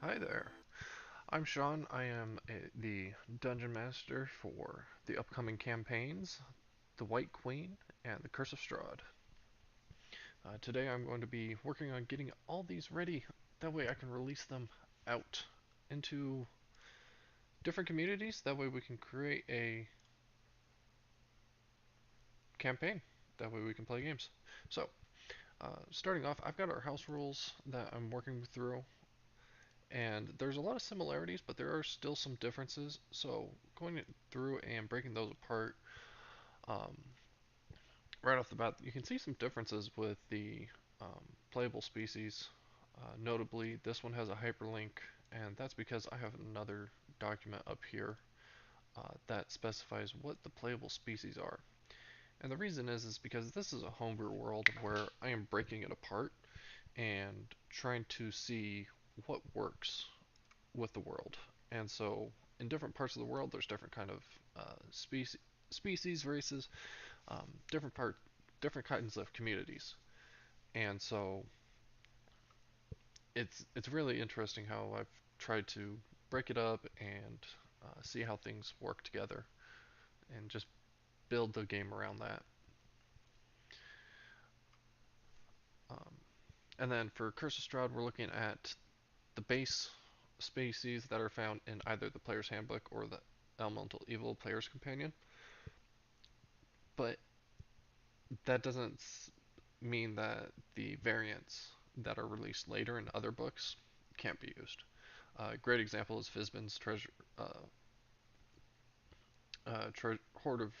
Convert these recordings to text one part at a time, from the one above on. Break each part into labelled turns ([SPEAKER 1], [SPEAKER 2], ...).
[SPEAKER 1] Hi there. I'm Sean. I am the Dungeon Master for the upcoming campaigns, The White Queen and The Curse of Strahd. Today I'm going to be working on getting all these ready. That way I can release them out into different communities. That way we can create a campaign. That way we can play games. So, starting off, I've got our house rules that I'm working through. And there's a lot of similarities, but there are still some differences. So going through and breaking those apart, um, right off the bat, you can see some differences with the playable species. Notably, this one has a hyperlink, and that's because I have another document up here that specifies what the playable species are. And the reason is because this is a homebrew world where I am breaking it apart and trying to see what works with the world. And so in different parts of the world, there's different kind of species, races, different different kinds of communities. And so it's really interesting how I've tried to break it up and see how things work together and just build the game around that. Um, and then for Curse of Strahd, we're looking at the base species that are found in either the player's handbook or the Elemental Evil player's companion. But that doesn't mean that the variants that are released later in other books can't be used. A great example is Fizban's treasure, hoard of.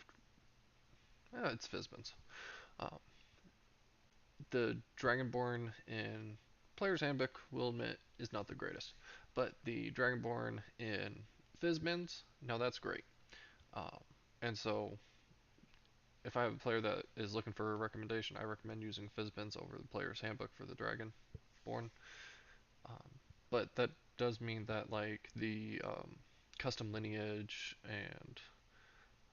[SPEAKER 1] It's Fizban's. Uh, the Dragonborn in Player's Handbook, will admit, is not the greatest, but the Dragonborn in Fizban's, now that's great. Um, and so, if I have a player that is looking for a recommendation, I recommend using Fizban's over the Player's Handbook for the Dragonborn. Um, but that does mean that like the custom lineage and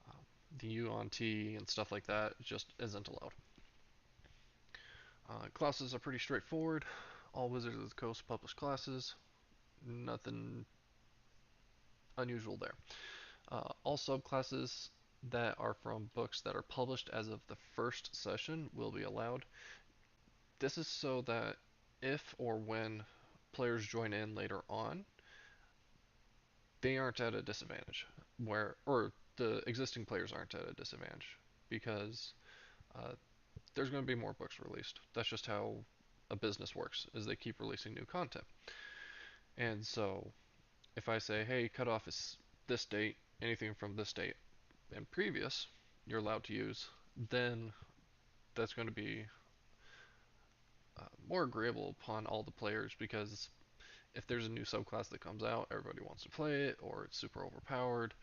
[SPEAKER 1] um, the UONT and stuff like that just isn't allowed. Classes are pretty straightforward. All Wizards of the Coast publish classes. Nothing unusual there. All subclasses that are from books that are published as of the first session will be allowed. This is so that if or when players join in later on, they aren't at a disadvantage, where or the existing players aren't at a disadvantage because uh, there's going to be more books released. That's just how a business works, is they keep releasing new content. And so if I say, hey, cutoff is this date, anything from this date and previous, you're allowed to use, then that's going to be more agreeable upon all the players because if there's a new subclass that comes out, everybody wants to play it, or it's super overpowered,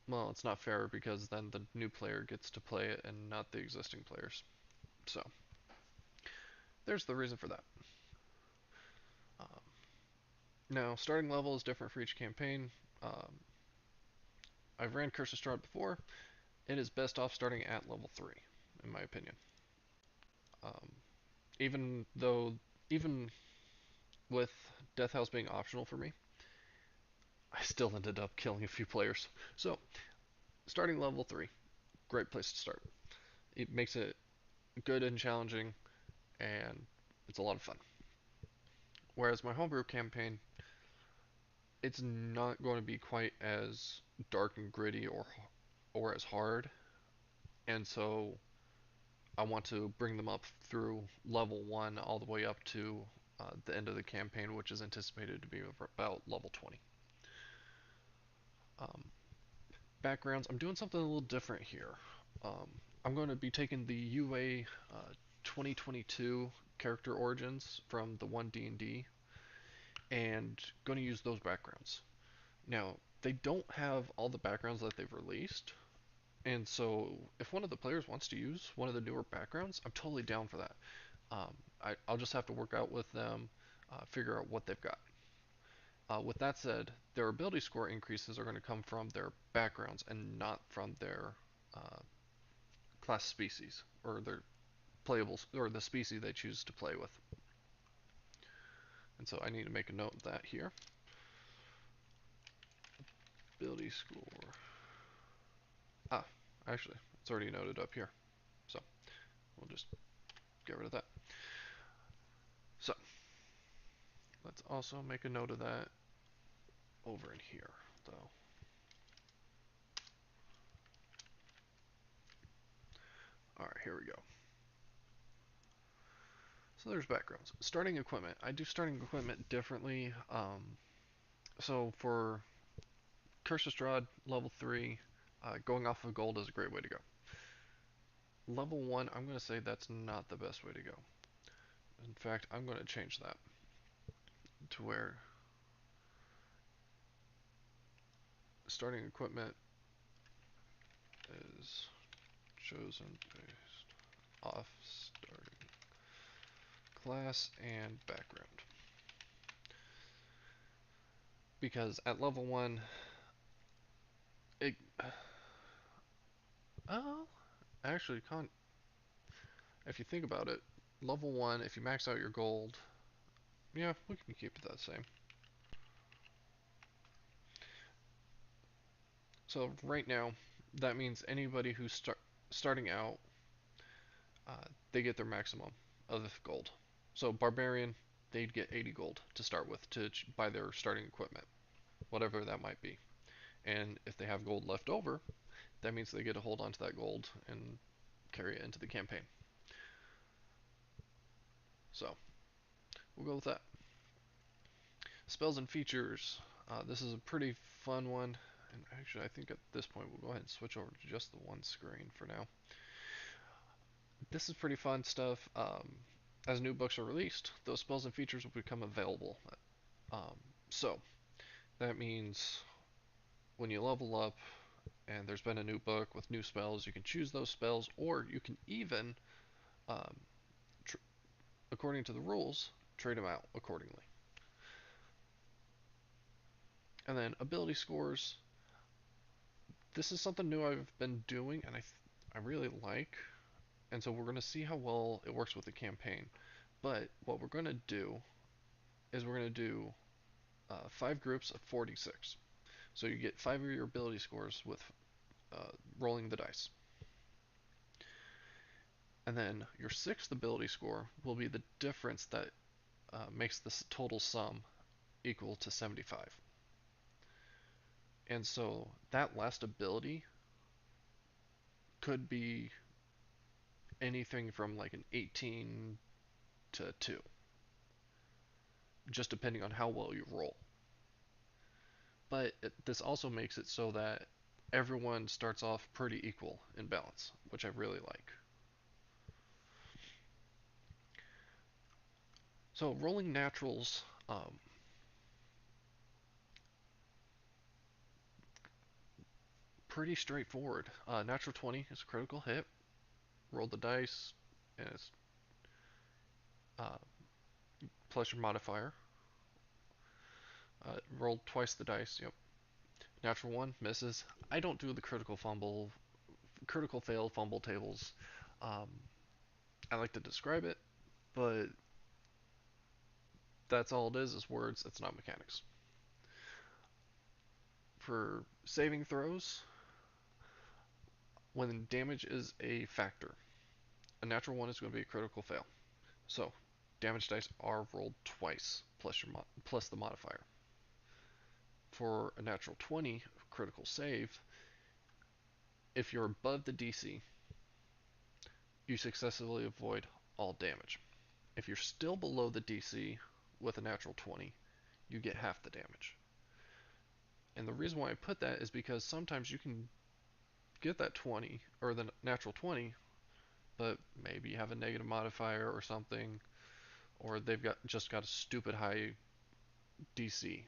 [SPEAKER 1] well, it's not fair because then the new player gets to play it and not the existing players. So, there's the reason for that. Um, Now, starting level is different for each campaign. Um, I've ran Curse of Strahd before. It is best off starting at level 3, in my opinion. Um, even though, even with Death House being optional for me, I still ended up killing a few players. So, starting level 3, great place to start. It makes it good and challenging, and it's a lot of fun. Whereas my homebrew campaign, it's not going to be quite as dark and gritty or as hard, and so I want to bring them up through level 1 all the way up to the end of the campaign, which is anticipated to be about level 20. Um, Backgrounds, I'm doing something a little different here. Um, I'm going to be taking the UA 2022 character origins from the 1D&D and going to use those backgrounds. Now, they don't have all the backgrounds that they've released, and so if one of the players wants to use one of the newer backgrounds, I'm totally down for that. I'll just have to work out with them, figure out what they've got. With that said, their ability score increases are going to come from their backgrounds and not from their uh, class species or their playable or the species they choose to play with. And so I need to make a note of that here. Ability score. Ah, actually, it's already noted up here. So we'll just get rid of that. So let's also make a note of that over in here, though. Alright, here we go. So there's backgrounds. Starting equipment. I do starting equipment differently. So for Curse's Rod, level 3, going off of gold is a great way to go. Level 1, I'm going to say that's not the best way to go. In fact, I'm going to change that to where starting equipment is chosen based off starting class and background. Because at level 1, it... Oh, actually, if you think about it, level 1, if you max out your gold, yeah, we can keep it that same. So right now, that means anybody who's starting out, they get their maximum of gold. So Barbarian, they'd get 80 gold to start with to buy their starting equipment, whatever that might be. And if they have gold left over, that means they get to hold on to that gold and carry it into the campaign. So we'll go with that. Spells and features. This is a pretty fun one. And actually, I think at this point we'll go ahead and switch over to just the one screen for now. This is pretty fun stuff. As new books are released, those spells and features will become available. Um, so that means when you level up and there's been a new book with new spells, you can choose those spells, or you can even, um, according to the rules, trade them out accordingly. And then ability scores. This is something new I've been doing, and I really like. And so we're going to see how well it works with the campaign. But what we're going to do is we're going to do 5 groups of 46. So you get 5 of your ability scores with rolling the dice. And then your 6th ability score will be the difference that makes the total sum equal to 75. And so that last ability could be anything from like an 18 to 2, just depending on how well you roll. But this also makes it so that everyone starts off pretty equal in balance, which I really like. So rolling naturals, pretty straightforward. Natural 20 is a critical hit. Roll the dice, and it's uh, plus your modifier. Roll twice the dice. Yep. Natural 1 misses. I don't do the critical fail fumble tables. Um, I like to describe it, but that's all it is words. It's not mechanics. For saving throws, when damage is a factor, a natural 1 is going to be a critical fail. So, damage dice are rolled twice plus the modifier. For a natural 20 critical save, if you're above the DC, you successfully avoid all damage. If you're still below the DC with a natural 20, you get half the damage. And the reason why I put that is because sometimes you can get that 20 or the natural 20, but maybe you have a negative modifier or something, or they've got a stupid high DC.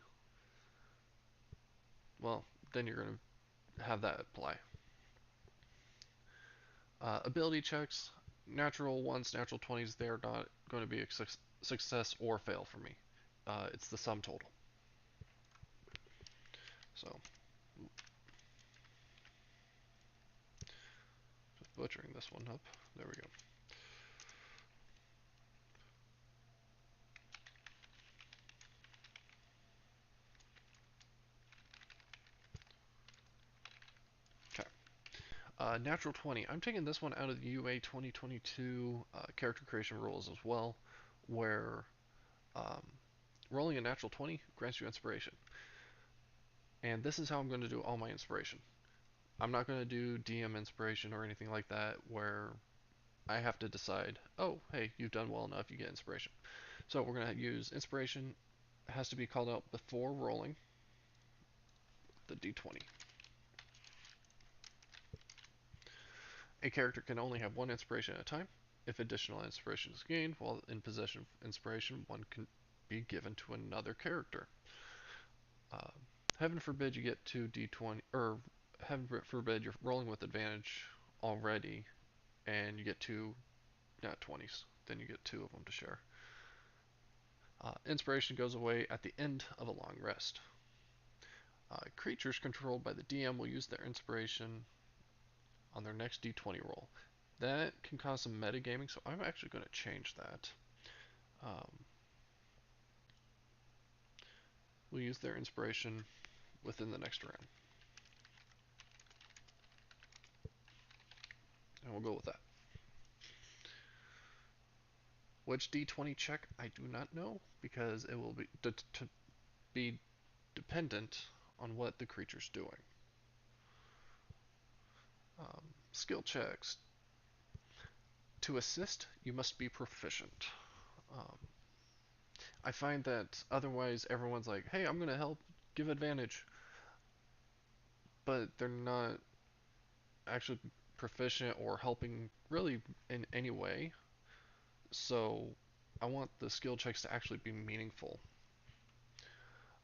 [SPEAKER 1] Well, then you're going to have that apply. Ability checks, natural ones, natural 20s, they're not going to be a success or fail for me. It's the sum total. So, just butchering this one up. There we go. Natural 20. I'm taking this one out of the UA 2022 character creation rules as well, where um, rolling a natural 20 grants you inspiration. And this is how I'm going to do all my inspiration. I'm not going to do DM inspiration or anything like that where I have to decide, oh, hey, you've done well enough, you get inspiration. So we're going to use inspiration, has to be called out before rolling the d20. A character can only have one inspiration at a time. If additional inspiration is gained while in possession of inspiration, one can be given to another character. Uh, Heaven forbid you get two d20, or heaven forbid you're rolling with advantage already and you get two nat 20s. Then you get two of them to share. Inspiration goes away at the end of a long rest. Creatures controlled by the DM will use their inspiration on their next d20 roll. That can cause some metagaming, so I'm actually going to change that. Um, we'll use their inspiration within the next round. And we'll go with that. Which d20 check, I do not know, because it will be dependent on what the creature's doing. Skill checks. To assist, you must be proficient. Um, I find that otherwise everyone's like, hey, I'm going to help, give advantage. But they're not actually proficient or helping really in any way. So I want the skill checks to actually be meaningful.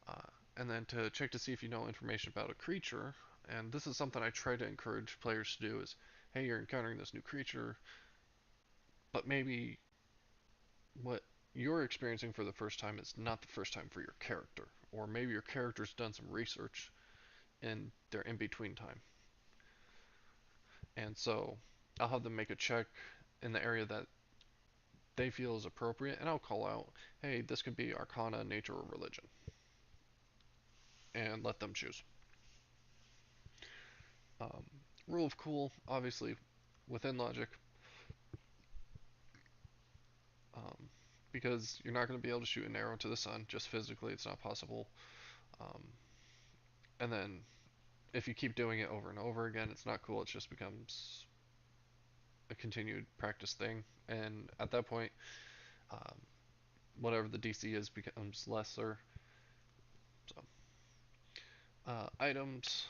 [SPEAKER 1] Uh, and then to check to see if you know information about a creature. And this is something I try to encourage players to do is, hey, you're encountering this new creature, but maybe what you're experiencing for the first time is not the first time for your character. Or maybe your character's done some research in their in-between time. And so I'll have them make a check in the area that they feel is appropriate, and I'll call out, hey, this could be Arcana, Nature, or Religion, and let them choose. Um, Rule of cool, obviously, within logic, um, because you're not going to be able to shoot an arrow to the sun, just physically, it's not possible. Um, and then if you keep doing it over and over again, it's not cool, it just becomes a continued practice thing, and at that point, um, whatever the DC is becomes lesser. So, items.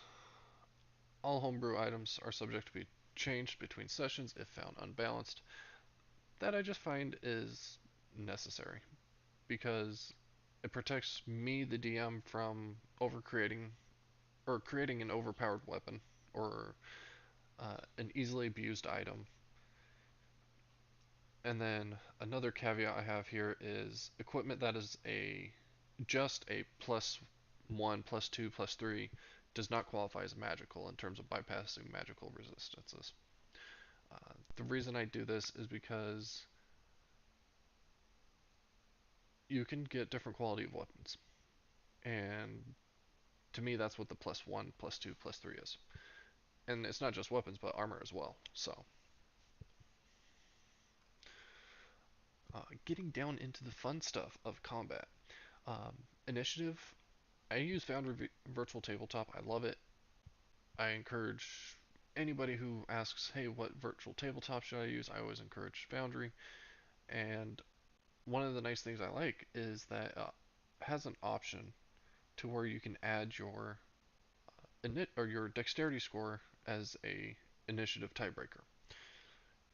[SPEAKER 1] All homebrew items are subject to be changed between sessions if found unbalanced. That I just find is necessary because it protects me, the DM, from overcreating or creating an overpowered weapon or an easily abused item. And then another caveat I have here is equipment that is just a plus one, plus two, plus three does not qualify as magical in terms of bypassing magical resistances. The reason I do this is because you can get different quality of weapons, and to me that's what the plus one, plus two, plus three is. And it's not just weapons, but armor as well. So, getting down into the fun stuff of combat. Initiative. I use Foundry Virtual Tabletop. I love it. I encourage anybody who asks, hey, what virtual tabletop should I use? I always encourage Foundry. And one of the nice things I like is that it has an option to where you can add your init or your dexterity score as a initiative tiebreaker.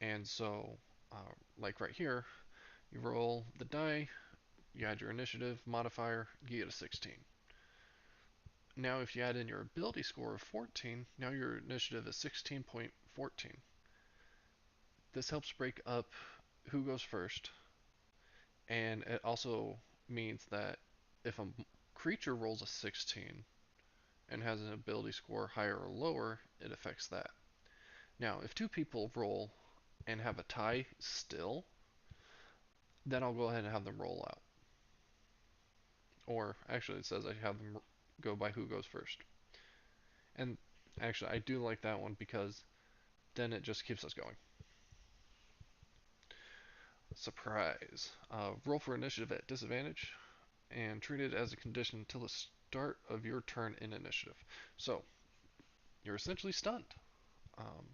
[SPEAKER 1] And so, like right here, you roll the die, you add your initiative modifier, you get a 16. Now, if you add in your ability score of 14, now your initiative is 16.14. This helps break up who goes first, and it also means that if a creature rolls a 16 and has an ability score higher or lower, it affects that. Now, if two people roll and have a tie still, then I'll go ahead and have them roll out. Or actually, it says I have them go by who goes first. And actually, I do like that one because then it just keeps us going. Surprise. Roll for initiative at disadvantage and treat it as a condition until the start of your turn in initiative. So, you're essentially stunned. Um,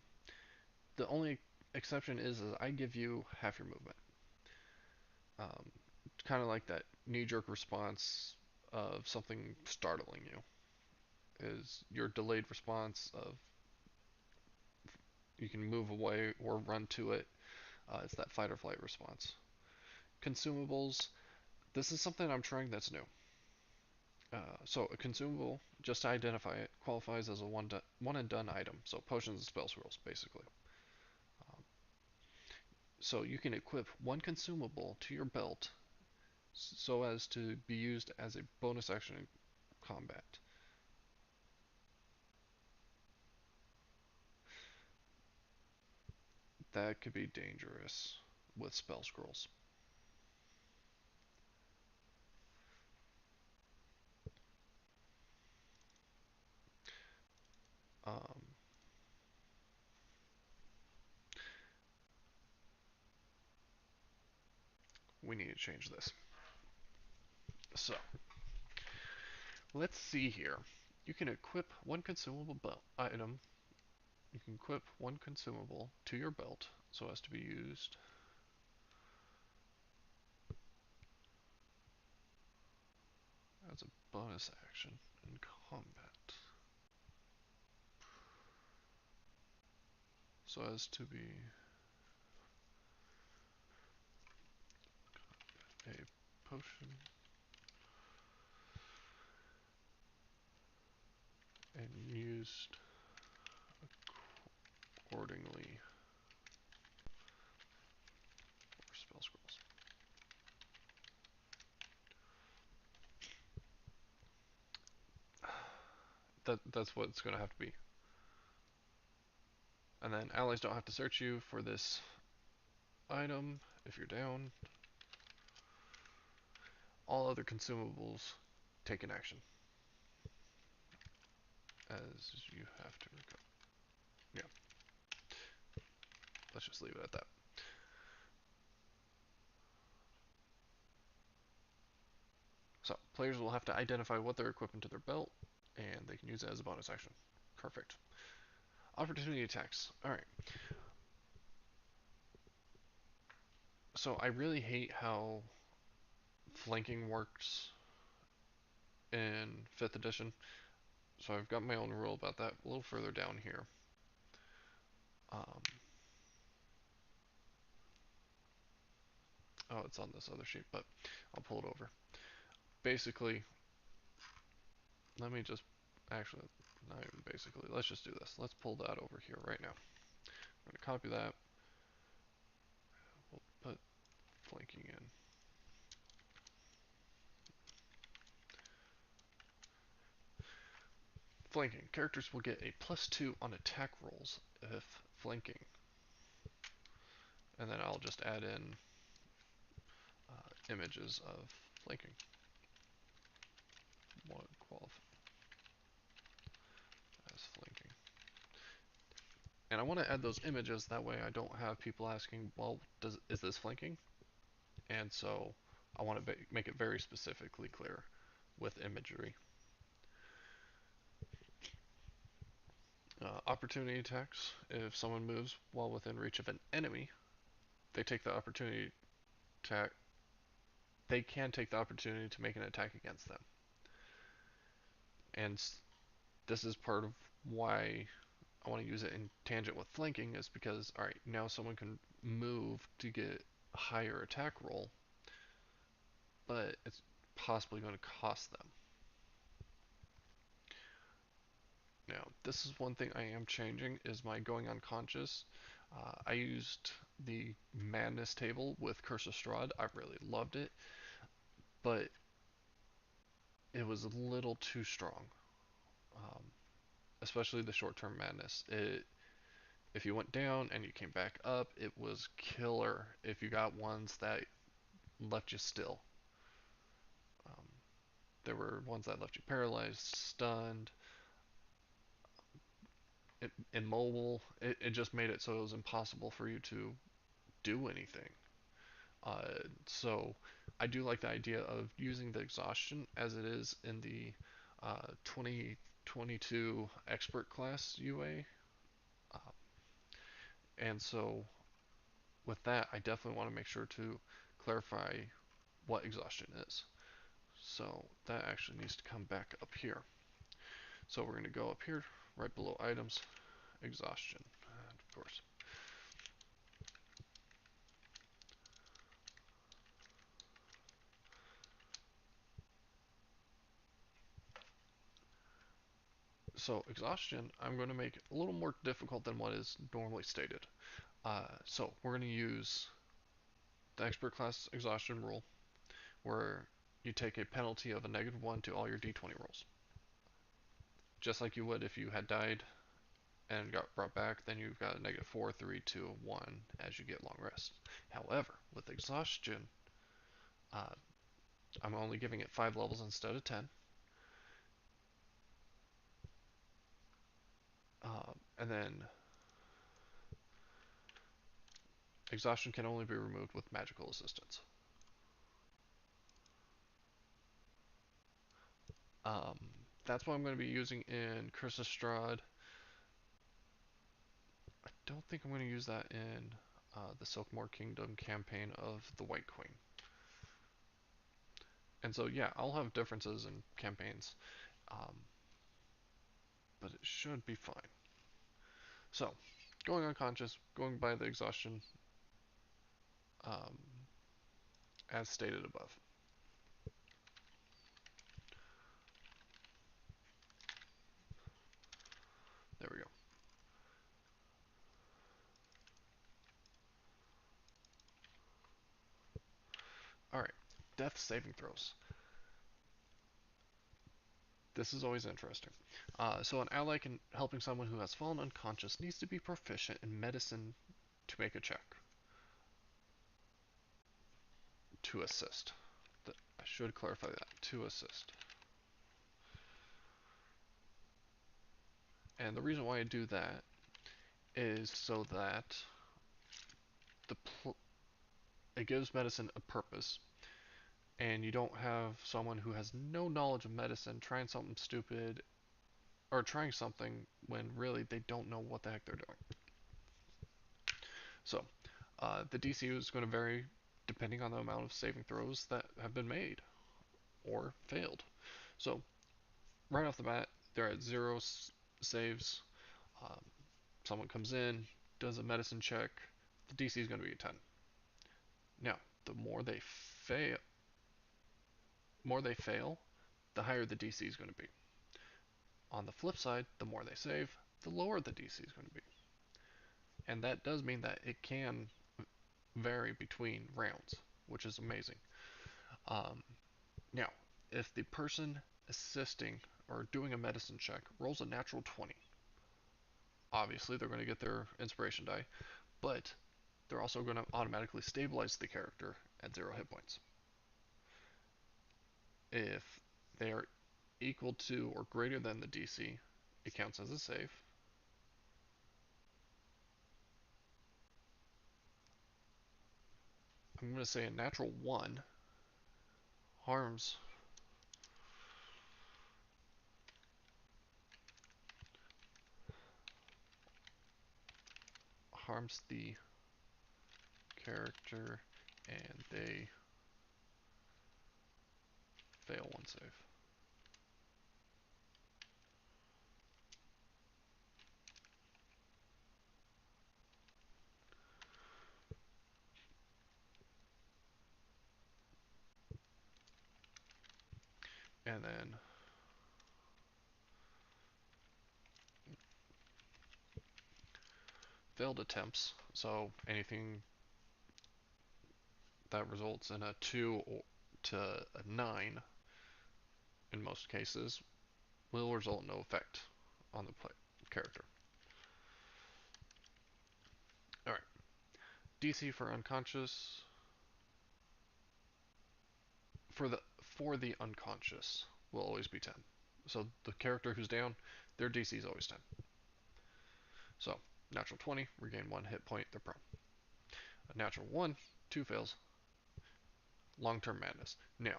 [SPEAKER 1] the only exception is I give you half your movement. Um, kind of like that knee-jerk response of something startling you is your delayed response of you can move away or run to it. It's that fight or flight response. Consumables. This is something I'm trying that's new. So a consumable, just to identify it, qualifies as a one and done item. So potions and spell scrolls, basically. Um, so you can equip one consumable to your belt so as to be used as a bonus action in combat. That could be dangerous with spell scrolls. Um, we need to change this. So let's see here. You can equip one consumable belt item. You can equip one consumable to your belt so as to be used as a bonus action in combat. So as to be a potion and used accordingly for spell scrolls. That's what it's going to have to be. And then allies don't have to search you for this item if you're down. All other consumables take an action as you have to recover. Yeah, let's just leave it at that. So players will have to identify what they're equipping to their belt, and they can use it as a bonus action. Perfect. Opportunity attacks. All right. So I really hate how flanking works in 5th edition. So I've got my own rule about that a little further down here. Um, oh, it's on this other sheet, but I'll pull it over. Basically, let me just actually, not even basically, let's just do this. Let's pull that over here right now. I'm going to copy that. We'll put flanking in. Flanking. Characters will get a +2 on attack rolls if flanking. And then I'll just add in images of flanking. One qualify as flanking. And I want to add those images, that way I don't have people asking, well, is this flanking? And so I want to make it very specifically clear with imagery. Opportunity attacks. If someone moves while within reach of an enemy, they take the opportunity attack. They can take the opportunity to make an attack against them. And this is part of why I want to use it in tangent with flanking, is because, alright, now someone can move to get a higher attack roll, but it's possibly going to cost them. Now, this is one thing I am changing, is my going unconscious. I used the madness table with Curse of Strahd. I really loved it, but it was a little too strong, um, especially the short-term madness. If you went down and you came back up, it was killer if you got ones that left you still. Um, there were ones that left you paralyzed, stunned. immobile. It just made it so it was impossible for you to do anything. So I do like the idea of using the exhaustion as it is in the 2022 expert class UA. Uh, and so with that, I definitely want to make sure to clarify what exhaustion is. So that actually needs to come back up here. So we're going to go up here, right below items, exhaustion, and of course. So exhaustion, I'm going to make a little more difficult than what is normally stated. So we're going to use the expert class exhaustion rule, where you take a penalty of a -1 to all your d20 rolls. Just like you would if you had died and got brought back, then you've got a -4, 3, 2, 1 as you get long rests. However, with exhaustion, uh, I'm only giving it 5 levels instead of 10. And then exhaustion can only be removed with magical assistance. Um, that's what I'm going to be using in Chris Estrad. I don't think I'm going to use that in the Silkmore Kingdom campaign of the White Queen. And so, yeah, I'll have differences in campaigns, um, but it should be fine. So, going unconscious, going by the exhaustion, um, as stated above. There we go. Alright, death saving throws. This is always interesting. So an ally helping someone who has fallen unconscious needs to be proficient in medicine to make a check. To assist. I should clarify that. To assist. And the reason why I do that is so that the it gives medicine a purpose, and you don't have someone who has no knowledge of medicine trying something stupid or trying something when really they don't know what the heck they're doing. So, the DC is going to vary depending on the amount of saving throws that have been made or failed. So, right off the bat, they're at 0 saves. Um, Someone comes in, does a medicine check, the DC is going to be a 10. Now, the more they fail, the higher the DC is going to be. On the flip side, the more they save, the lower the DC is going to be. And that does mean that it can vary between rounds, which is amazing. Um, Now, if the person assisting or doing a medicine check rolls a natural 20, obviously they're going to get their inspiration die, but they're also going to automatically stabilize the character at 0 hit points. If they are equal to or greater than the DC, it counts as a save. I'm going to say a natural 1 harms the character and they fail 1 save. And then failed attempts, so anything that results in a 2 to a 9 in most cases will result in no effect on the character. Alright, DC for unconscious. For the unconscious will always be 10. So the character who's down, their DC is always 10. So, natural 20, regain 1 hit point, they're prone. A natural 1, 2 fails, long term madness. Now,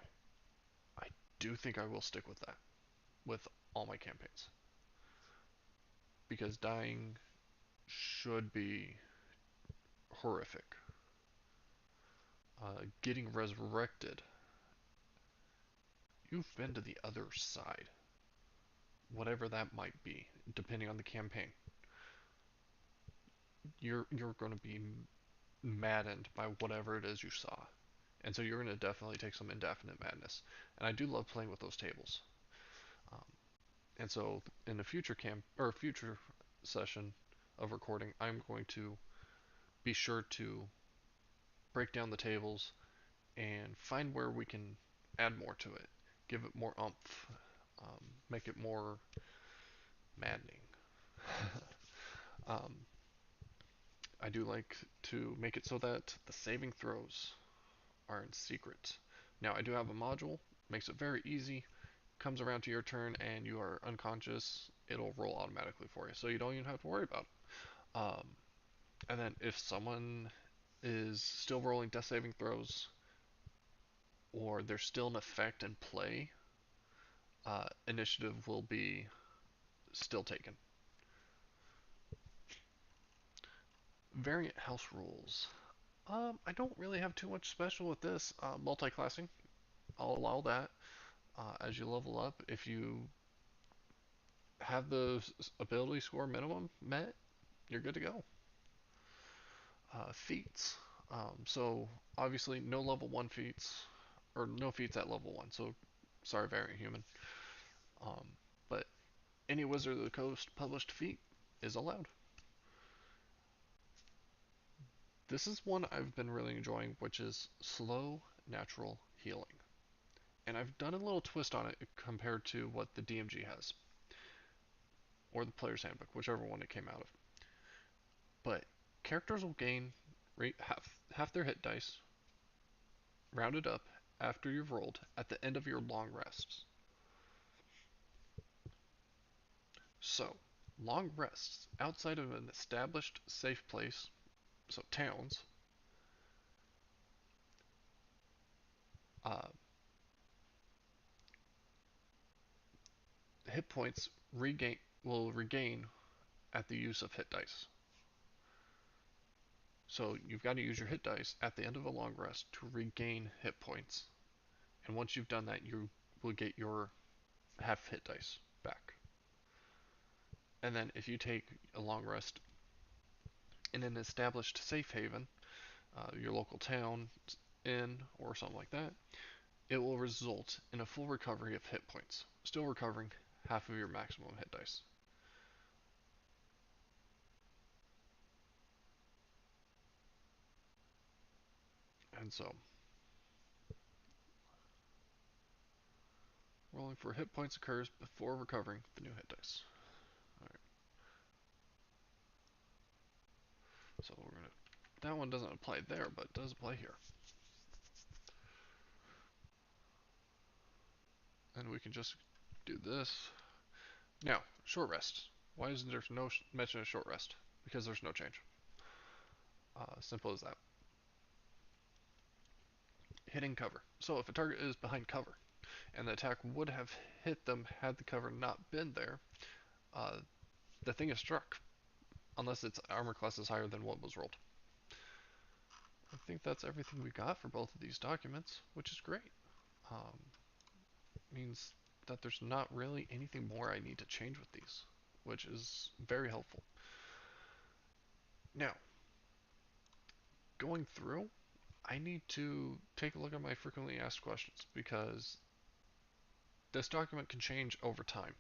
[SPEAKER 1] I do think I will stick with that with all my campaigns. Because dying should be horrific. Getting resurrected, you've been to the other side, whatever that might be, depending on the campaign. You're going to be maddened by whatever it is you saw, and so you're going to definitely take some indefinite madness. And I do love playing with those tables. Um, and so in a future camp or future session of recording, I'm going to be sure to break down the tables and find where we can add more to it, give it more umph, make it more maddening. um, I do like to make it so that the saving throws are in secret. Now, I do have a module, makes it very easy. Comes around to your turn and you are unconscious, it'll roll automatically for you, so you don't even have to worry about it. And then if someone is still rolling death saving throws, or there's still an effect in play, initiative will be still taken. Variant house rules. I don't really have too much special with this. Multi-classing, I'll allow that as you level up. If you have the ability score minimum met, you're good to go. Feats. So obviously no level 1 feats, or no feats at level 1. So sorry, variant human. Um, but any Wizard of the Coast published feat is allowed. This is one I've been really enjoying, which is slow natural healing. And I've done a little twist on it compared to what the DMG has, or the Player's Handbook, whichever one it came out of. But characters will gain half their hit dice, rounded up, after you've rolled, at the end of your long rests. So, long rests outside of an established safe place, so towns, uh, hit points will regain at the use of hit dice. So you've got to use your hit dice at the end of a long rest to regain hit points. And once you've done that, you will get your half hit dice back. And then if you take a long rest in an established safe haven, your local town, inn, or something like that, it will result in a full recovery of hit points, still recovering half of your maximum hit dice. And so, rolling for hit points occurs before recovering the new hit dice. Alright, so we're gonna. That one doesn't apply there, but it does apply here. And we can just do this. Now, short rest. Why isn't there no mention of short rest? Because there's no change. Simple as that. Hitting cover. So if a target is behind cover, and the attack would have hit them had the cover not been there, uh, the thing is struck, unless its armor class is higher than what was rolled. I think that's everything we got for both of these documents, which is great. Um, Means that there's not really anything more I need to change with these, which is very helpful. Now, going through, I need to take a look at my frequently asked questions because this document can change over time.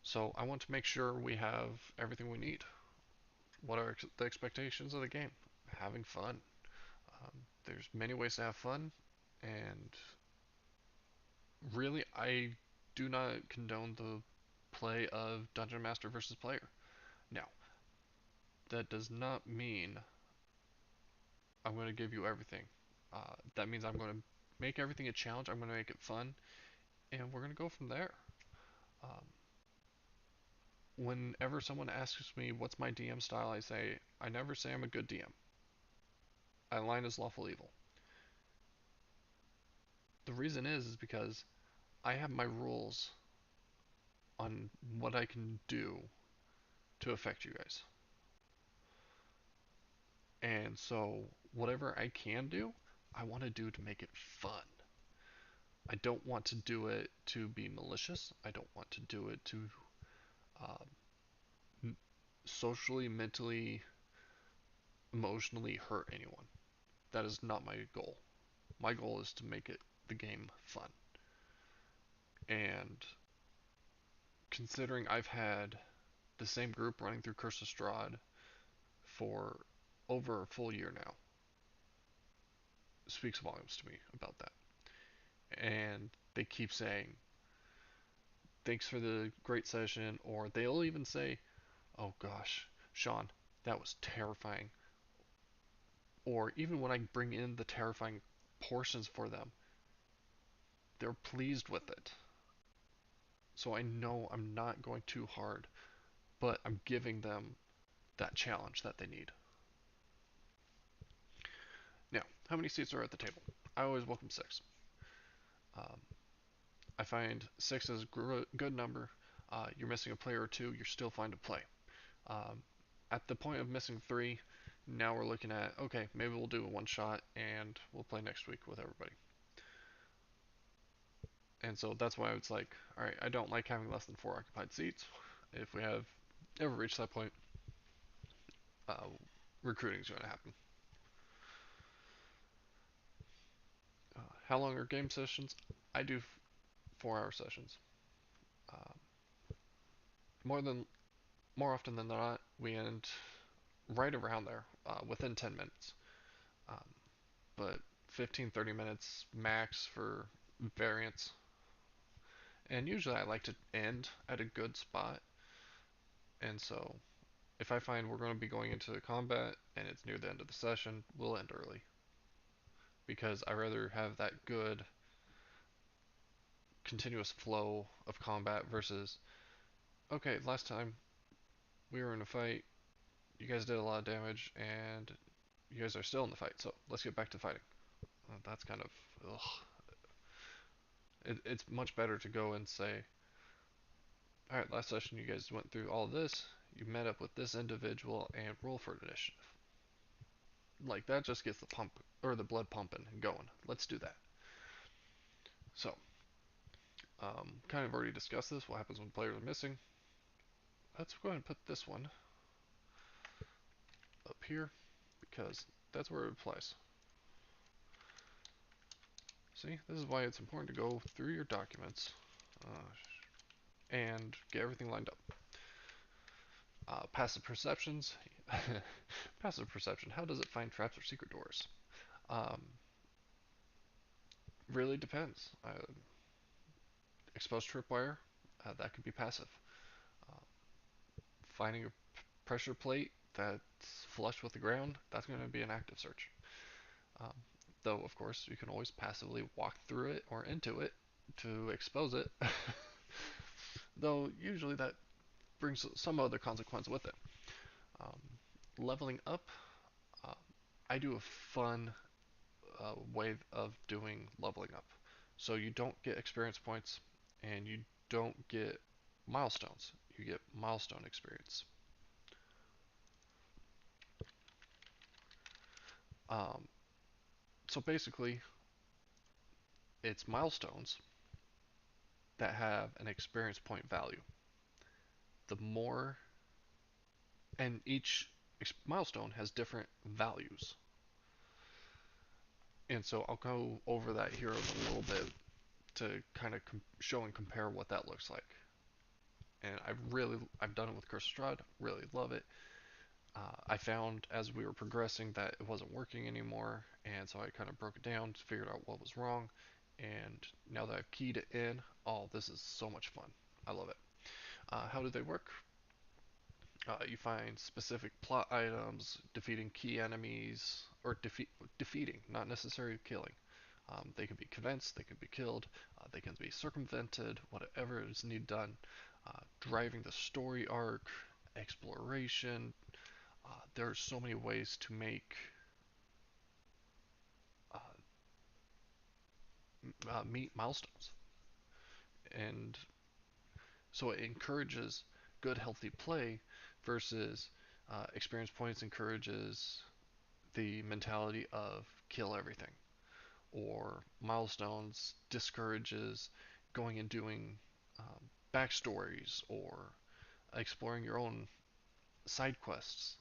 [SPEAKER 1] So I want to make sure we have everything we need. What are the expectations of the game? Having fun. There's many ways to have fun, and really, I do not condone the play of Dungeon Master versus player. Now, that does not mean I'm going to give you everything. That means I'm going to make everything a challenge. I'm going to make it fun, and we're going to go from there. Um, whenever someone asks me what's my DM style, I never say I'm a good DM. I align as lawful evil. The reason is because I have my rules on what I can do to affect you guys. And so whatever I can do, I want to do to make it fun. I don't want to do it to be malicious. I don't want to do it to uh, socially, mentally, emotionally hurt anyone. That is not my goal. My goal is to make the game fun. And considering I've had the same group running through Curse of Strahd for over a full year now, speaks volumes to me about that. And they keep saying, thanks for the great session, or they'll even say, oh gosh, Sean, that was terrifying. Or even when I bring in the terrifying portions for them, they're pleased with it. So I know I'm not going too hard, but I'm giving them that challenge that they need. Now, how many seats are at the table? I always welcome 6. Um, I find 6 is a good number. You're missing a player or two, you're still fine to play. Um, at the point of missing 3, now we're looking at, okay, maybe we'll do a one shot and we'll play next week with everybody. And so that's why it's like, alright, I don't like having less than 4 occupied seats. If we have ever reached that point, uh, recruiting is going to happen. How long are game sessions? I do 4-hour sessions. Um, more than more often than not, we end right around there, within 10 minutes. Um, but 15-30 minutes max for variants. And usually I like to end at a good spot. And so if I find we're going to be going into combat and it's near the end of the session, we'll end early. Because I rather have that good continuous flow of combat versus, okay, last time we were in a fight, you guys did a lot of damage, and you guys are still in the fight, so let's get back to fighting. That's kind of, ugh. It's much better to go and say, alright, last session you guys went through all this, you met up with this individual, and roll for initiative. Like, that just gets the pump, or the blood pumping and going. Let's do that. So, kind of already discussed this, what happens when players are missing. Let's go ahead and put this one up here, because that's where it applies. See, this is why it's important to go through your documents and get everything lined up. Passive perceptions. Passive perception. How does it find traps or secret doors? Um, really depends. Exposed tripwire, that could be passive. Uh, Finding a pressure plate that's flush with the ground, that's going to be an active search. Um, though, of course, you can always passively walk through it or into it to expose it. Though, usually that brings some other consequence with it. Um, Leveling up, uh, I do a fun way of doing leveling up. So you don't get experience points and you don't get milestones. You get milestone experience. Um, so basically, it's milestones that have an experience point value. The more, and each milestone has different values. And so I'll go over that here a little bit to kind of show and compare what that looks like. And I've done it with Curse of Strahd, really love it. I found as we were progressing that it wasn't working anymore, and so I kind of broke it down, figured out what was wrong, and now that I've keyed it in, oh, this is so much fun. I love it. How do they work? You find specific plot items, defeating key enemies, or defeating, not necessarily killing. They can be convinced, they can be killed, they can be circumvented, whatever is needed done. driving the story arc, exploration. There are so many ways to make uh, meet milestones, and so it encourages good, healthy play versus experience points encourages the mentality of kill everything, or milestones discourages going and doing backstories or exploring your own side quests.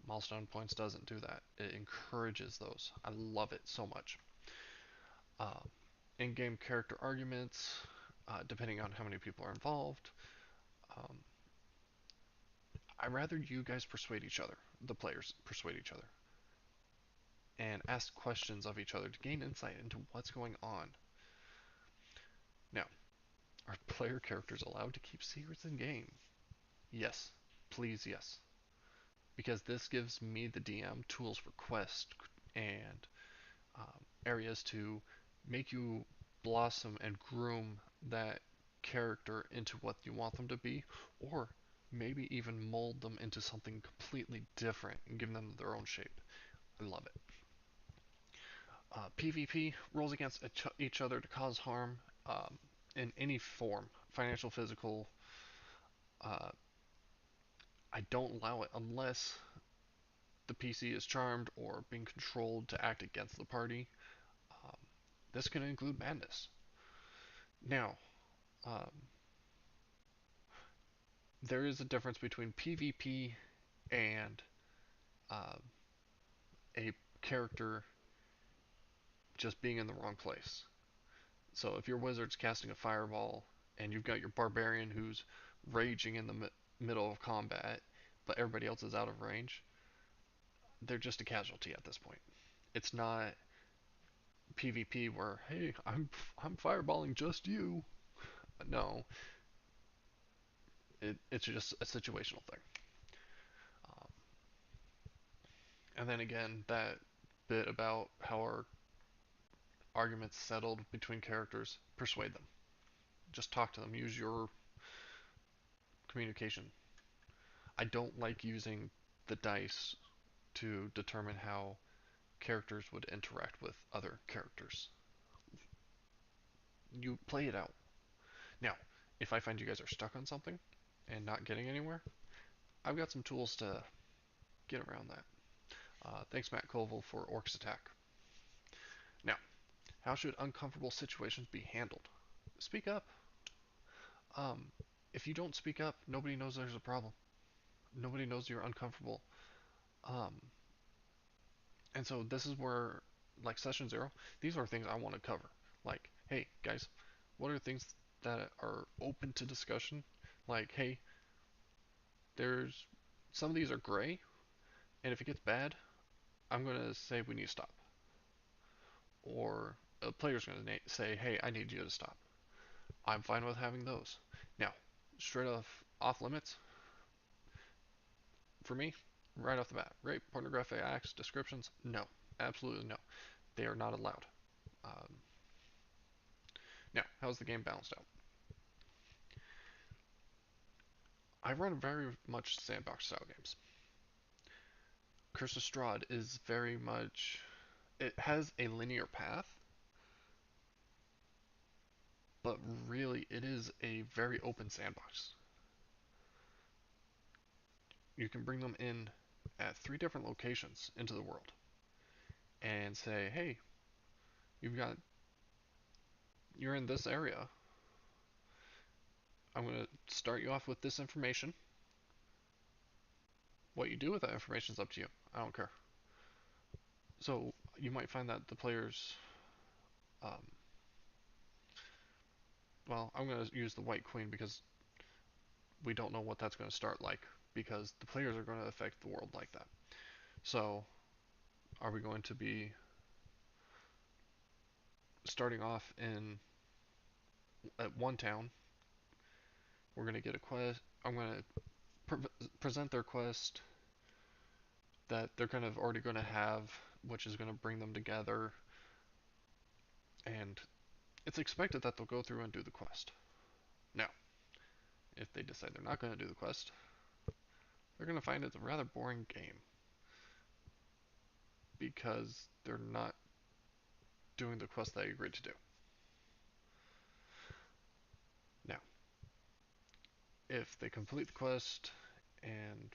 [SPEAKER 1] Milestone points doesn't do that. It encourages those. I love it so much. Uh, in-game character arguments, depending on how many people are involved. Um, I'd rather you guys persuade each other, the players persuade each other, and ask questions of each other to gain insight into what's going on. Now, are player characters allowed to keep secrets in game? Yes. Please, yes. Because this gives me, the DM, tools for quests and areas to make you blossom and groom that character into what you want them to be, or maybe even mold them into something completely different and give them their own shape. I love it. PvP, rolls against each other to cause harm in any form, financial, physical. Uh, I don't allow it unless the PC is charmed or being controlled to act against the party. Um, this can include madness. Now, um, there is a difference between PvP and uh, a character just being in the wrong place. So if your wizard's casting a fireball and you've got your barbarian who's raging in the middle of combat, but everybody else is out of range, they're just a casualty at this point. It's not PvP where, hey, I'm fireballing just you. No, it's just a situational thing. Um, and then again, that bit about how our arguments settled between characters, persuade them. Just talk to them. Use your communication. I don't like using the dice to determine how characters would interact with other characters. You play it out. Now, if I find you guys are stuck on something and not getting anywhere, I've got some tools to get around that. Thanks, Matt Colville, for Orcs Attack. Now, how should uncomfortable situations be handled? Speak up. Um, if you don't speak up, nobody knows there's a problem. Nobody knows you're uncomfortable. Um, and so this is where, like session zero, these are things I want to cover. Like, hey guys, what are things that are open to discussion? Like, hey, there's some of these are gray, and if it gets bad, I'm gonna say we need to stop. Or a player's gonna say, hey, I need you to stop. I'm fine with having those. Now, straight off limits, for me, right off the bat, rape, pornographic acts, descriptions, no, absolutely no. They are not allowed. Um, Now, how's the game balanced out? I run very much sandbox style games. Curse of Strahd is very much. It has a linear path, but really it is a very open sandbox. You can bring them in at 3 different locations into the world and say, hey, you've got. You're in this area. I'm going to start you off with this information. What you do with that information is up to you. I don't care. So you might find that the players, um, well, I'm going to use the White Queen because we don't know what that's going to start like, because the players are going to affect the world like that. So are we going to be starting off in at one town? We're going to get a quest. I'm going to present their quest that they're kind of already going to have, which is going to bring them together, and it's expected that they'll go through and do the quest. Now, If they decide they're not going to do the quest, they're going to find it's a rather boring game because they're not doing the quest they agreed to do. Now, if they complete the quest and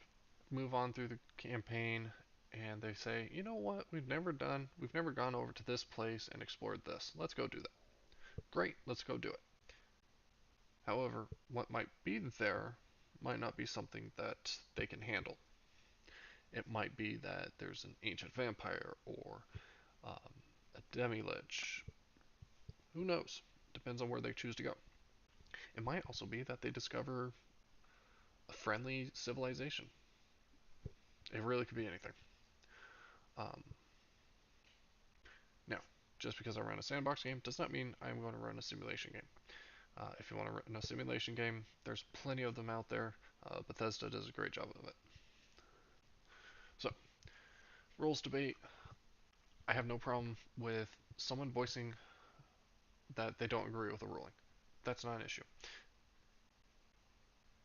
[SPEAKER 1] move on through the campaign and they say, you know what, we've never gone over to this place and explored this. Let's go do that. Great, let's go do it. However, what might be there might not be something that they can handle. It might be that there's an ancient vampire or a demi-lich. Who knows? Depends on where they choose to go. It might also be that they discover a friendly civilization. It really could be anything. Um, Now, just because I run a sandbox game does not mean I'm going to run a simulation game. If you want to run a simulation game, there's plenty of them out there. Bethesda does a great job of it. So, rules debate. I have no problem with someone voicing that they don't agree with a ruling. That's not an issue.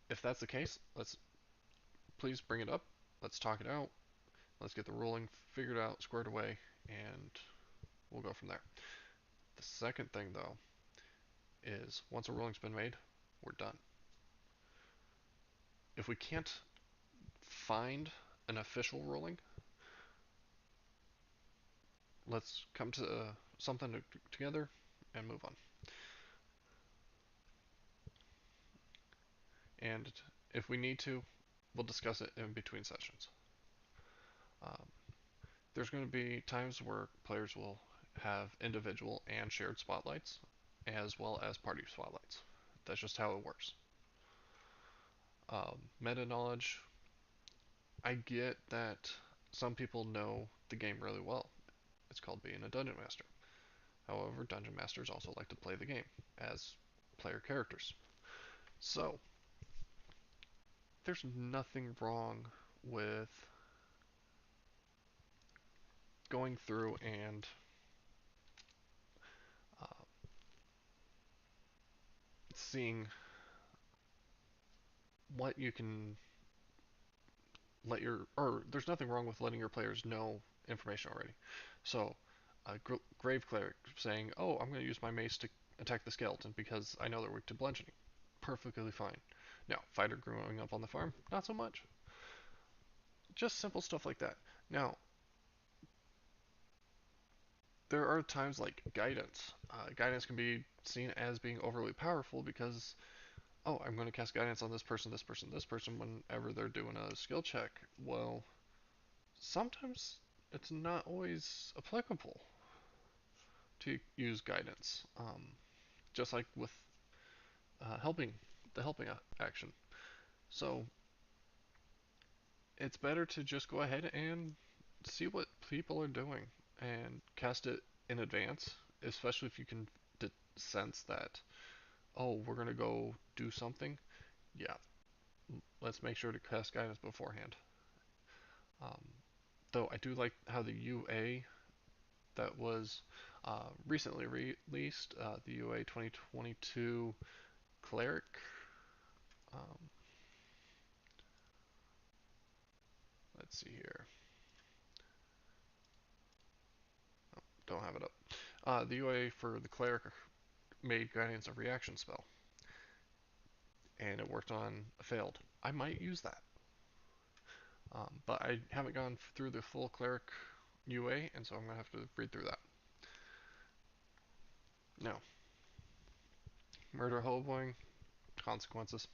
[SPEAKER 1] If that's the case, let's please bring it up. Let's talk it out. Let's get the ruling figured out, squared away, and we'll go from there. The second thing, though, is once a ruling's been made, we're done. If we can't find an official ruling, let's come to something together and move on. And if we need to, we'll discuss it in between sessions. Um, there's going to be times where players will have individual and shared spotlights, as well as party spotlights. That's just how it works. Meta knowledge, I get that some people know the game really well. It's called being a dungeon master. However, dungeon masters also like to play the game as player characters. So, there's nothing wrong with going through and uh, seeing what you can or there's nothing wrong with letting your players know information already. So, a grave cleric saying, "Oh, I'm going to use my mace to attack the skeleton because I know they're weak to bludgeoning." Perfectly fine. Now, fighter growing up on the farm, not so much. Just simple stuff like that. Now, there are times like guidance. Guidance can be seen as being overly powerful because, oh, I'm going to cast guidance on this person, this person, this person whenever they're doing a skill check. Well, sometimes it's not always applicable to use guidance. Just like with helping, the helping action. So it's better to just go ahead and see what people are doing and cast it in advance, especially if you can sense that, oh, we're going to go do something. Yeah, let's make sure to cast guidance beforehand. Um, though I do like how the UA that was recently released, the UA 2022 Cleric. Um, let's see here. Oh, don't have it up. The UA for the Cleric made guidance a reaction spell, and it worked on a failed. I might use that. But I haven't gone through the full Cleric UA, and so I'm going to have to read through that. Now, murder hoboing, consequences.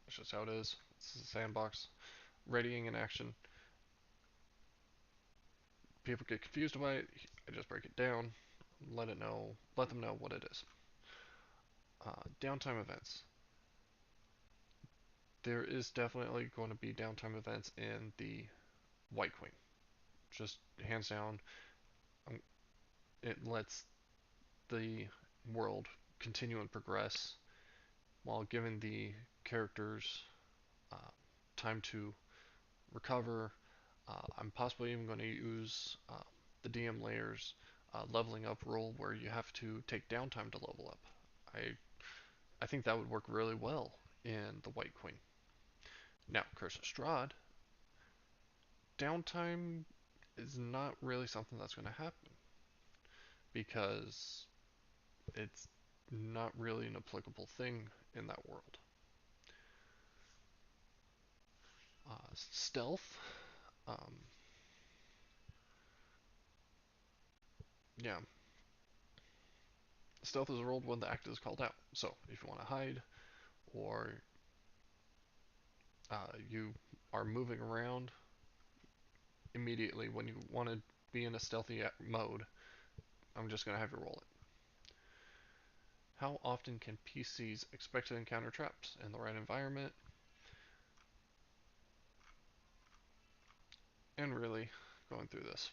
[SPEAKER 1] That's just how it is. It's a sandbox. Readying in action. People get confused by it. I just break it down, let them know what it is. Downtime events. There is definitely going to be downtime events in the White Queen. Just hands down, it lets the world continue and progress while giving the characters uh, time to recover. I'm possibly even going to use the DM layers leveling up role where you have to take downtime to level up. I I think that would work really well in the White Queen. Now, Curse of Strahd, downtime is not really something that's going to happen because it's not really an applicable thing in that world. Stealth, um, yeah, stealth is rolled when the act is called out. So if you want to hide or you are moving around immediately when you want to be in a stealthy mode, I'm just going to have you roll it. How often can PCs expect to encounter traps in the right environment? And really going through this.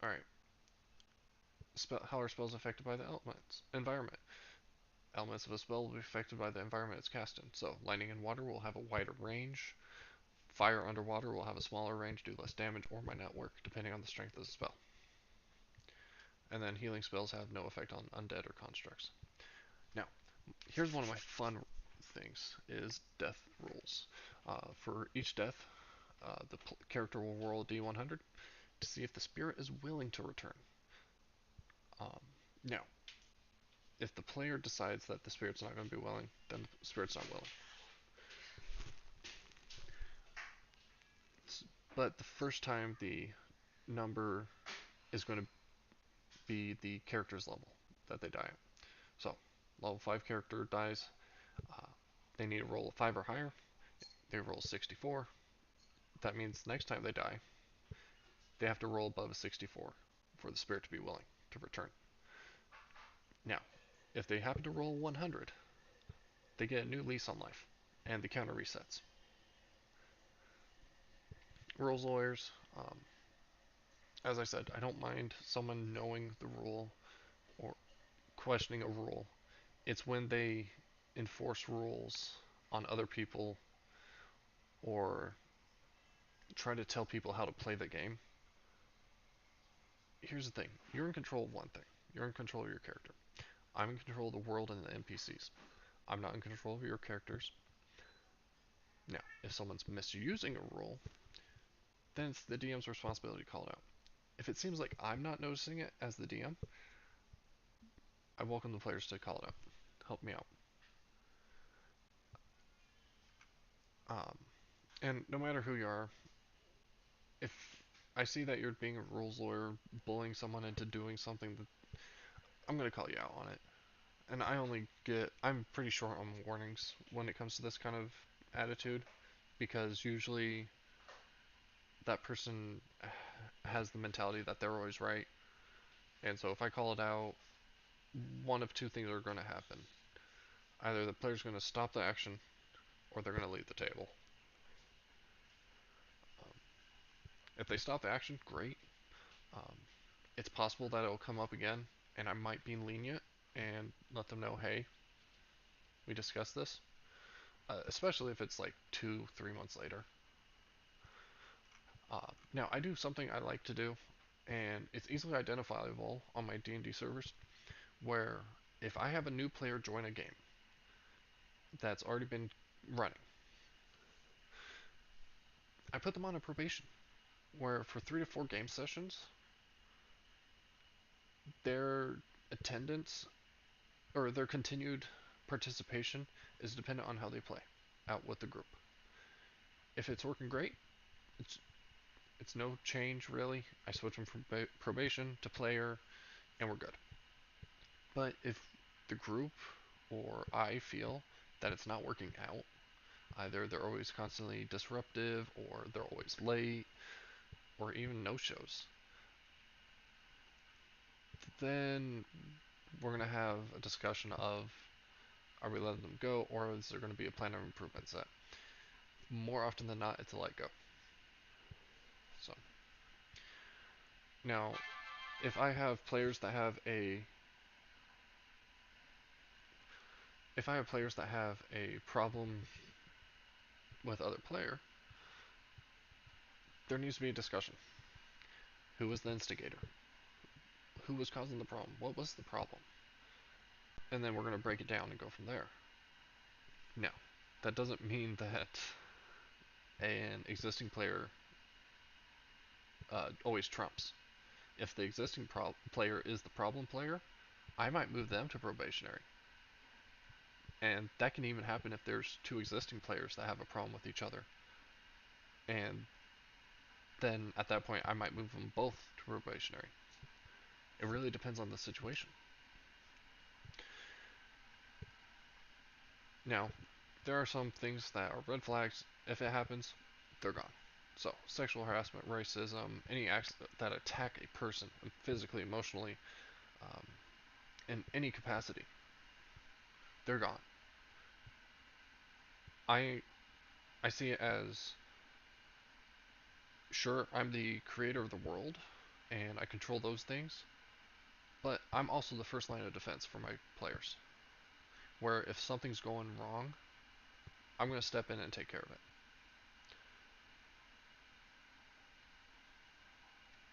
[SPEAKER 1] Alright, how are spells affected by the elements? Environment. Elements of a spell will be affected by the environment it's cast in. So, lightning and water will have a wider range. Fire underwater will have a smaller range, do less damage, or might not work, depending on the strength of the spell. And then healing spells have no effect on undead or constructs. Now, here's one of my fun things, is death rules. For each death, the character will roll a d100 to see if the spirit is willing to return. Now, if the player decides that the spirit's not going to be willing, then the spirit's not willing. But the first time the number is going to be the character's level that they die at. So, level 5 character dies, uh, they need to roll a 5 or higher, they roll 64. That means next time they die, they have to roll above a 64 for the spirit to be willing to return. Now, if they happen to roll 100, they get a new lease on life, and the counter resets. Rules lawyers, as I said, I don't mind someone knowing the rule or questioning a rule. It's when they enforce rules on other people or try to tell people how to play the game. Here's the thing, you're in control of one thing. You're in control of your character. I'm in control of the world and the NPCs. I'm not in control of your characters. Now, if someone's misusing a rule, then it's the DM's responsibility to call it out. If it seems like I'm not noticing it as the DM, I welcome the players to call it out. Help me out. Um, and no matter who you are, if I see that you're being a rules lawyer, bullying someone into doing something, that I'm going to call you out on it. And I'm pretty short on warnings when it comes to this kind of attitude, because usually that person has the mentality that they're always right. And so if I call it out, one of two things are going to happen. Either the player's going to stop the action, or they're going to leave the table. If they stop the action, great. Um, it's possible that it'll come up again, and I might be lenient and let them know, hey, we discussed this. Especially if it's like 2, 3 months later. Now, I do something I like to do, and it's easily identifiable on my D&D servers, where if I have a new player join a game that's already been running, I put them on a probation, where for 3 to 4 game sessions, their attendance or their continued participation is dependent on how they play out with the group. If it's working great, it's no change really. I switch them from probation to player, and we're good. But if the group or I feel that it's not working out, either they're always constantly disruptive, or they're always late, or even no shows, then we're going to have a discussion of, are we letting them go, or is there going to be a plan of improvement set? More often than not, it's a let go. So now, if I have players that have a problem with other player, there needs to be a discussion. Who was the instigator? Who was causing the problem? What was the problem? And then we're going to break it down and go from there. Now, that doesn't mean that an existing player always trumps. If the existing player is the problem player, I might move them to probationary. And that can even happen if there's two existing players that have a problem with each other. And then at that point, I might move them both to probationary. It really depends on the situation. Now, there are some things that are red flags. If it happens, they're gone. So, sexual harassment, racism, any acts that attack a person physically, emotionally, um, in any capacity, they're gone. I I see it as, sure, I'm the creator of the world and I control those things, but I'm also the first line of defense for my players. Where if something's going wrong, I'm going to step in and take care of it.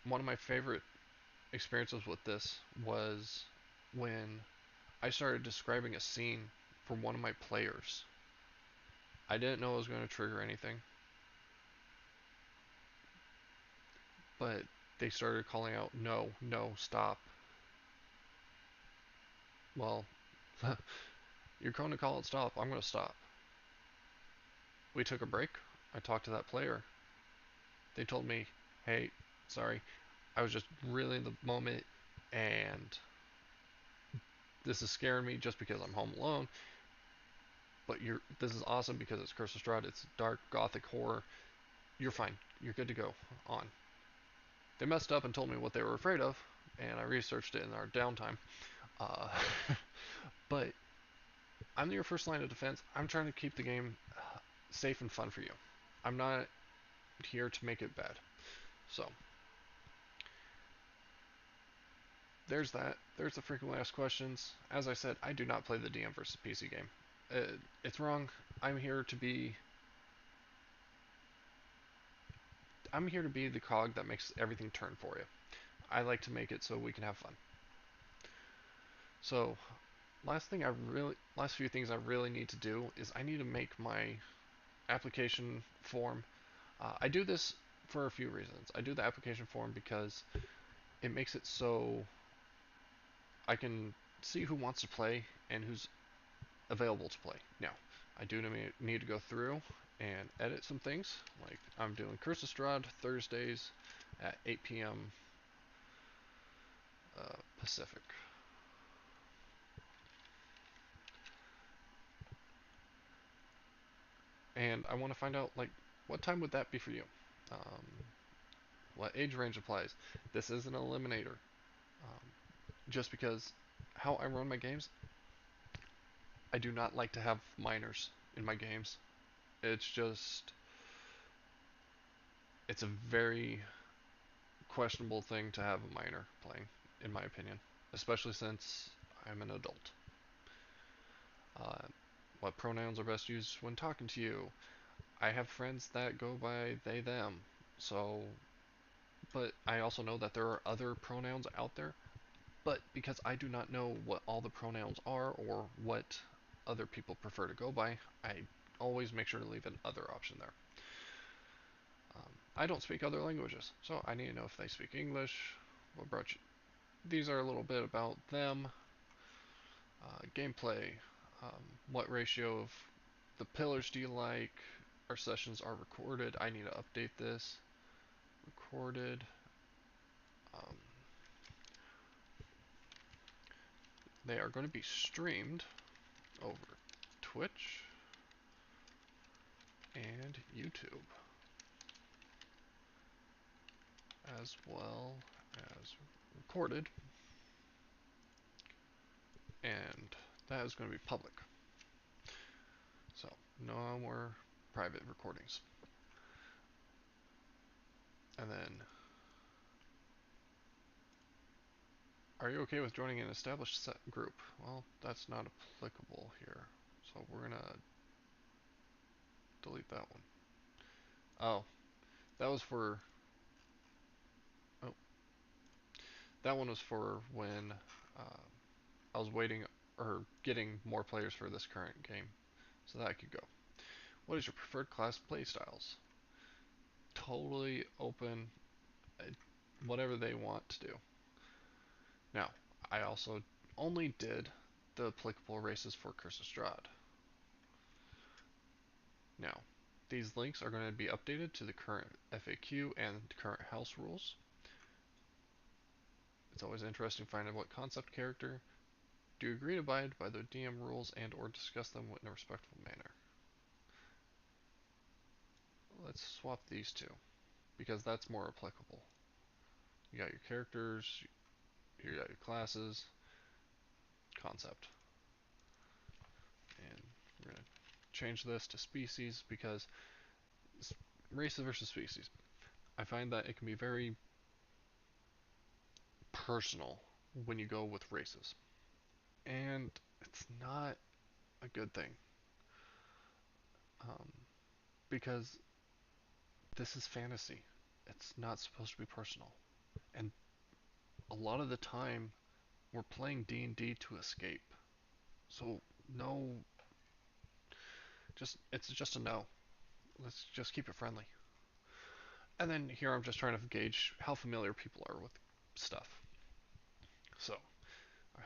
[SPEAKER 1] One of my favorite experiences with this was when I started describing a scene for one of my players. I didn't know it was going to trigger anything, but they started calling out, no, no, stop. Well, you're going to call it stop, I'm going to stop. We took a break. I talked to that player. They told me, hey, sorry, I was just really in the moment and this is scaring me just because I'm home alone. But this is awesome because it's Curse of Strahd, it's dark gothic horror. You're fine. You're good to go. On. They messed up and told me what they were afraid of, and I researched it in our downtime. Uh, but I'm your first line of defense. I'm trying to keep the game safe and fun for you. I'm not here to make it bad. So there's that. There's the frequently asked questions. As I said, I do not play the DM versus PC game. It's wrong. I'm here to be. I'm here to be the cog that makes everything turn for you. I like to make it so we can have fun. So, last few things I really need to do is I need to make my application form. I do this for a few reasons. I do the application form because it makes it so I can see who wants to play and who's available to play. Now, I do need to go through and edit some things. Like I'm doing Curse of Strahd Thursdays at 8 p.m. Pacific. And I want to find out, like, what time would that be for you? Um, what age range applies? This is an eliminator. Um, just because how I run my games, I do not like to have minors in my games. It's just, it's a very questionable thing to have a minor playing, in my opinion, especially since I'm an adult. Uh, what pronouns are best used when talking to you? I have friends that go by they, them. So, but I also know that there are other pronouns out there. But because I do not know what all the pronouns are or what other people prefer to go by, I always make sure to leave an other option there. I don't speak other languages, so I need to know if they speak English. What brought you? These are a little bit about them. Gameplay. What ratio of the pillars do you like? Our sessions are recorded. I need to update this. Recorded. Um, they are going to be streamed over Twitch and YouTube, as well as recorded, and that is going to be public. So, no more private recordings. And then, are you okay with joining an established set group? Well, that's not applicable here. So we're going to delete that one. Oh, that was for, oh, that one was for when I was waiting or getting more players for this current game. So that could go. What is your preferred class playstyles? Totally open, uh, whatever they want to do. Now, I also only did the applicable races for Curse of Strahd. Now, these links are going to be updated to the current FAQ and current house rules. It's always interesting finding what concept character. Do you agree to abide by the DM rules and or discuss them in a respectful manner? Let's swap these two, because that's more applicable. You got your characters, you got your classes, concept. And we're going to change this to species because races versus species. I find that it can be very personal when you go with races. And it's not a good thing. Um, because this is fantasy. It's not supposed to be personal. And a lot of the time, we're playing D&D to escape. So, no, it's just a no. Let's just keep it friendly. And then here I'm just trying to gauge how familiar people are with stuff. So,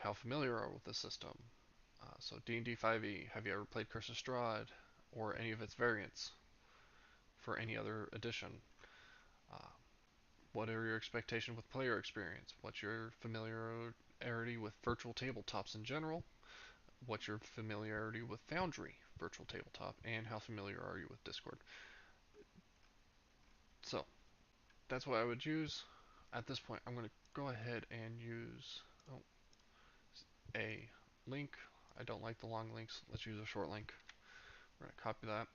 [SPEAKER 1] how familiar are with the system? So D&D 5e, have you ever played Curse of Strahd or any of its variants for any other edition? Uh, what are your expectations with player experience? What's your familiarity with virtual tabletops in general? What's your familiarity with Foundry virtual tabletop? And how familiar are you with Discord? So, that's what I would use. At this point, I'm going to go ahead and use a link. I don't like the long links. Let's use a short link. We're going to copy that.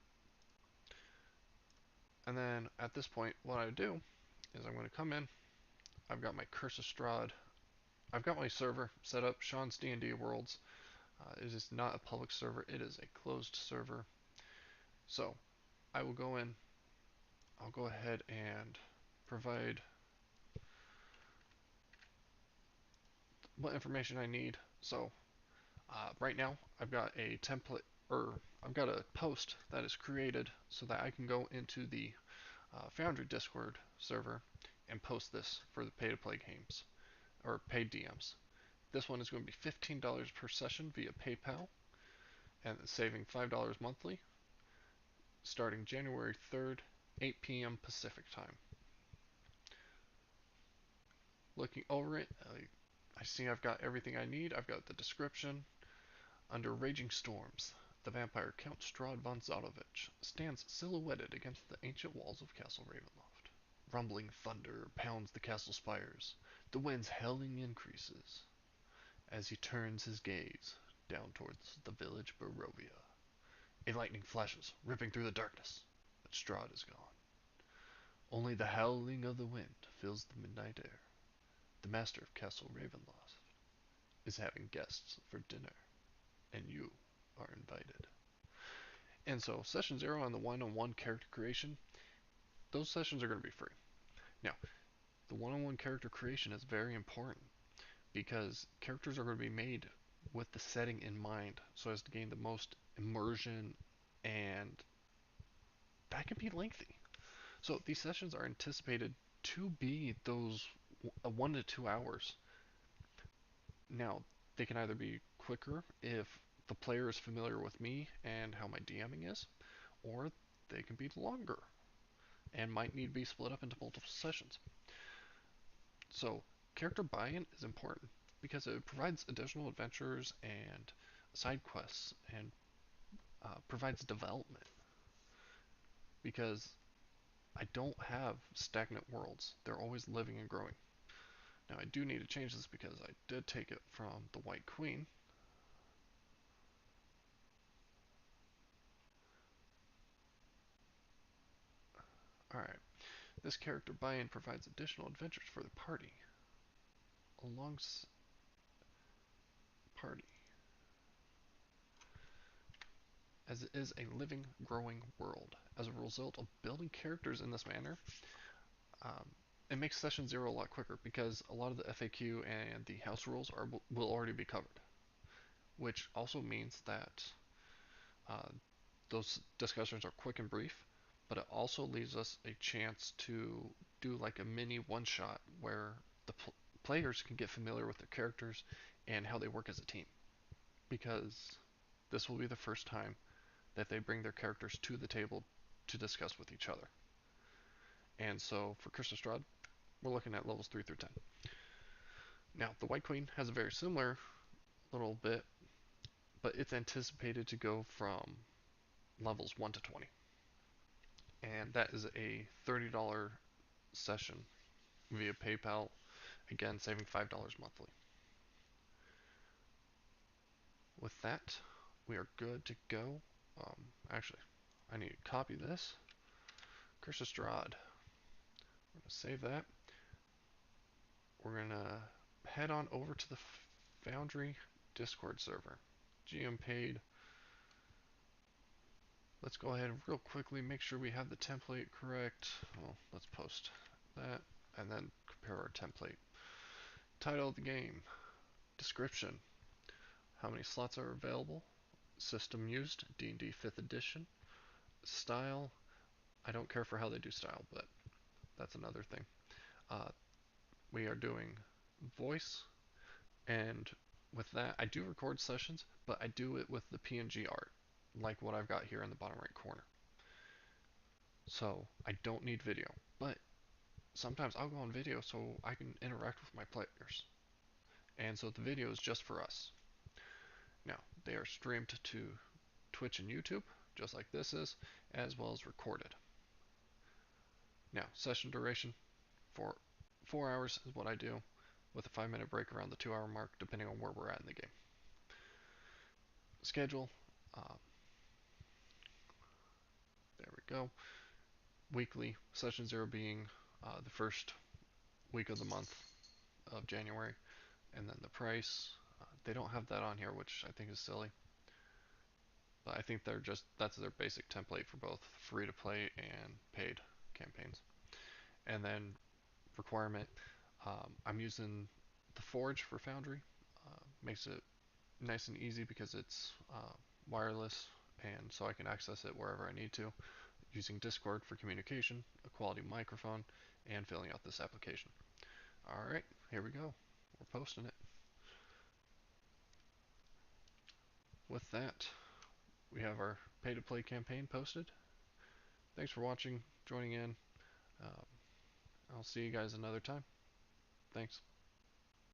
[SPEAKER 1] And then at this point, what I do is I'm going to come in. I've got my Curse of Strahd. I've got my server set up, Sean's D&D Worlds. It is not a public server. It is a closed server. So I will go in. I'll go ahead and provide what information I need. So right now I've got a template, or I've got a post that is created so that I can go into the Foundry Discord server and post this for the pay-to-play games, or paid DMs. This one is going to be $15 per session via PayPal, and saving $5 monthly, starting January 3rd, 8 p.m. Pacific time. Looking over it, I see I've got everything I need. I've got the description. Under Raging Storms, the vampire Count Strahd von Zarovich stands silhouetted against the ancient walls of Castle Ravenloft. Rumbling thunder pounds the castle spires. The wind's howling increases as he turns his gaze down towards the village Barovia. A lightning flashes, ripping through the darkness, but Strahd is gone. Only the howling of the wind fills the midnight air. The master of Castle Ravenloft is having guests for dinner, and you are invited. And so, session 0 on the one-on-one character creation, those sessions are going to be free. Now, the one-on-one character creation is very important because characters are going to be made with the setting in mind so as to gain the most immersion, and that can be lengthy. So these sessions are anticipated to be those 1 to 2 hours. Now, they can either be quicker if the player is familiar with me and how my DMing is, or they can be longer and might need to be split up into multiple sessions. So, character buy-in is important because it provides additional adventures and side quests and provides development. Because I don't have stagnant worlds, they're always living and growing. Now, I do need to change this because I did take it from the White Queen. Alright, this character buy-in provides additional adventures for the party. Alongside party. As it is a living, growing world. As a result of building characters in this manner, um, it makes session 0 a lot quicker because a lot of the FAQ and the house rules will already be covered. Which also means that those discussions are quick and brief, but it also leaves us a chance to do like a mini one shot where the players can get familiar with their characters and how they work as a team. Because this will be the first time that they bring their characters to the table to discuss with each other. And so for Curse of Strahd, we're looking at levels 3 through 10. Now, the White Queen has a very similar little bit, but it's anticipated to go from levels 1 to 20. And that is a $30 session via PayPal, again, saving $5 monthly. With that, we are good to go. Actually, I need to copy this. Curse of Strahd. We're going to save that. We're going to head on over to the Foundry Discord server. GM paid. Let's go ahead and real quickly make sure we have the template correct. Well, let's post that and then compare our template. Title of the game. Description. How many slots are available? System used. D&D 5th edition. Style. I don't care for how they do style, but that's another thing. We are doing voice, and with that, I do record sessions, but I do it with the PNG art, like what I've got here in the bottom right corner. So I don't need video, but sometimes I'll go on video so I can interact with my players. And so the video is just for us. Now, they are streamed to Twitch and YouTube, just like this is, as well as recorded. Now, session duration for 4 hours is what I do, with a 5-minute break around the 2-hour mark, depending on where we're at in the game. Schedule, uh, there we go. Weekly, session 0 being the first week of the month of January, and then the price. They don't have that on here, which I think is silly. But I think that's their basic template for both free to play and paid campaigns. And then requirement, I'm using the Forge for Foundry. Makes it nice and easy because it's wireless, and so I can access it wherever I need to, using Discord for communication, a quality microphone, and filling out this application. Alright, here we go. We're posting it. With that, we have our pay to play campaign posted. Thanks for watching, joining in. Um, I'll see you guys another time. Thanks.